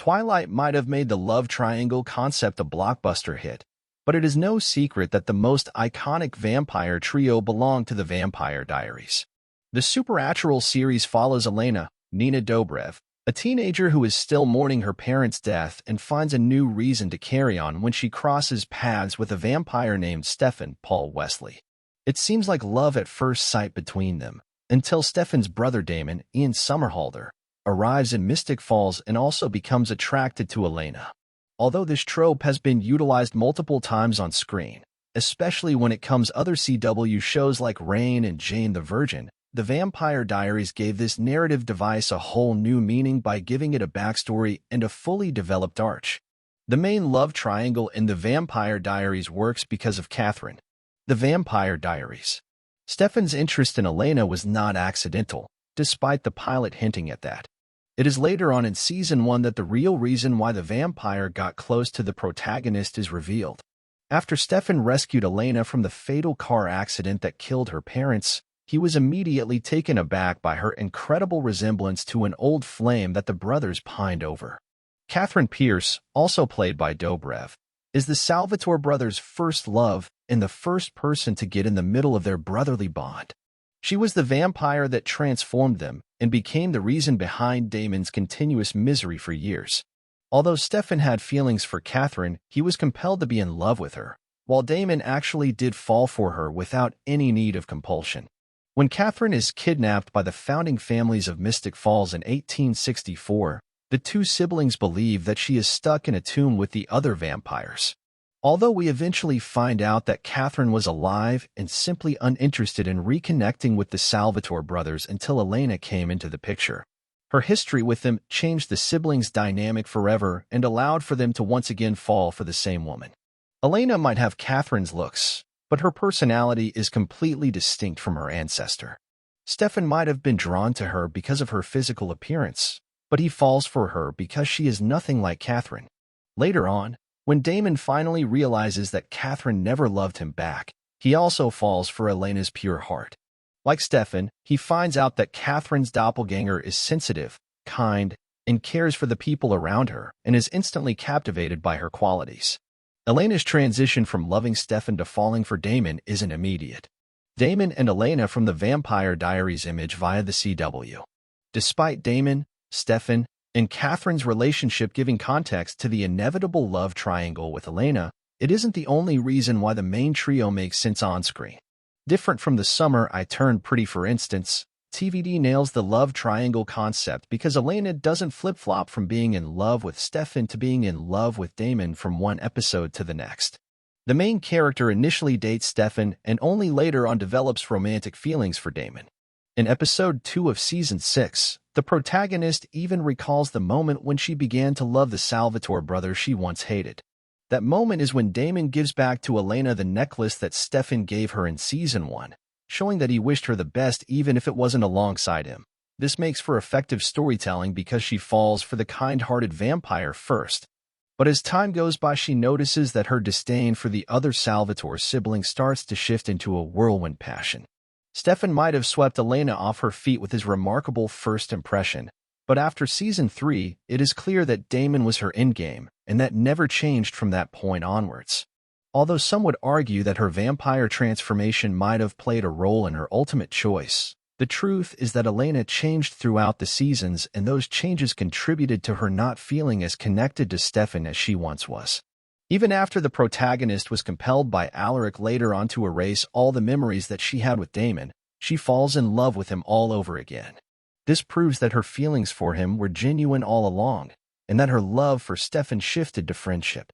Twilight might have made the love triangle concept a blockbuster hit, but it is no secret that the most iconic vampire trio belonged to the Vampire Diaries. The supernatural series follows Elena, Nina Dobrev, a teenager who is still mourning her parents' death and finds a new reason to carry on when she crosses paths with a vampire named Stefan, Wesley. It seems like love at first sight between them, until Stefan's brother Damon, Somerhalder, arrives in Mystic Falls and also becomes attracted to Elena. Although this trope has been utilized multiple times on screen, especially when it comes other CW shows like Rain and Jane the Virgin, the Vampire Diaries gave this narrative device a whole new meaning by giving it a backstory and a fully developed arc. The main love triangle in the Vampire Diaries works because of Katherine. The Vampire Diaries. Stefan's interest in Elena was not accidental, despite the pilot hinting at that. It is later on in Season 1 that the real reason why the vampire got close to the protagonist is revealed. After Stefan rescued Elena from the fatal car accident that killed her parents, he was immediately taken aback by her incredible resemblance to an old flame that the brothers pined over. Katherine Pierce, also played by Dobrev, is the Salvatore brothers' first love and the first person to get in the middle of their brotherly bond. She was the vampire that transformed them and became the reason behind Damon's continuous misery for years. Although Stefan had feelings for Katherine, he was compelled to be in love with her, while Damon actually did fall for her without any need of compulsion. When Katherine is kidnapped by the founding families of Mystic Falls in 1864, the two siblings believe that she is stuck in a tomb with the other vampires. Although we eventually find out that Katherine was alive and simply uninterested in reconnecting with the Salvatore brothers until Elena came into the picture. Her history with them changed the siblings' dynamic forever and allowed for them to once again fall for the same woman. Elena might have Katherine's looks, but her personality is completely distinct from her ancestor. Stefan might have been drawn to her because of her physical appearance, but he falls for her because she is nothing like Katherine. Later on, when Damon finally realizes that Katherine never loved him back, he also falls for Elena's pure heart. Like Stefan, he finds out that Katherine's doppelganger is sensitive, kind, and cares for the people around her, and is instantly captivated by her qualities. Elena's transition from loving Stefan to falling for Damon isn't immediate. Damon and Elena from the Vampire Diaries image via the CW. Despite Damon, Stefan, and Katherine's relationship giving context to the inevitable love triangle with Elena, it isn't the only reason why the main trio makes sense on-screen. Different from The Summer I Turned Pretty, for instance, TVD nails the love triangle concept because Elena doesn't flip-flop from being in love with Stefan to being in love with Damon from one episode to the next. The main character initially dates Stefan and only later on develops romantic feelings for Damon. In episode 2 of Season 6, the protagonist even recalls the moment when she began to love the Salvatore brother she once hated. That moment is when Damon gives back to Elena the necklace that Stefan gave her in Season 1, showing that he wished her the best even if it wasn't alongside him. This makes for effective storytelling because she falls for the kind-hearted vampire first. But as time goes by, she notices that her disdain for the other Salvatore sibling starts to shift into a whirlwind passion. Stefan might have swept Elena off her feet with his remarkable first impression, but after Season 3, it is clear that Damon was her endgame, and that never changed from that point onwards. Although some would argue that her vampire transformation might have played a role in her ultimate choice, the truth is that Elena changed throughout the seasons, and those changes contributed to her not feeling as connected to Stefan as she once was. Even after the protagonist was compelled by Alaric later on to erase all the memories that she had with Damon, she falls in love with him all over again. This proves that her feelings for him were genuine all along, and that her love for Stefan shifted to friendship.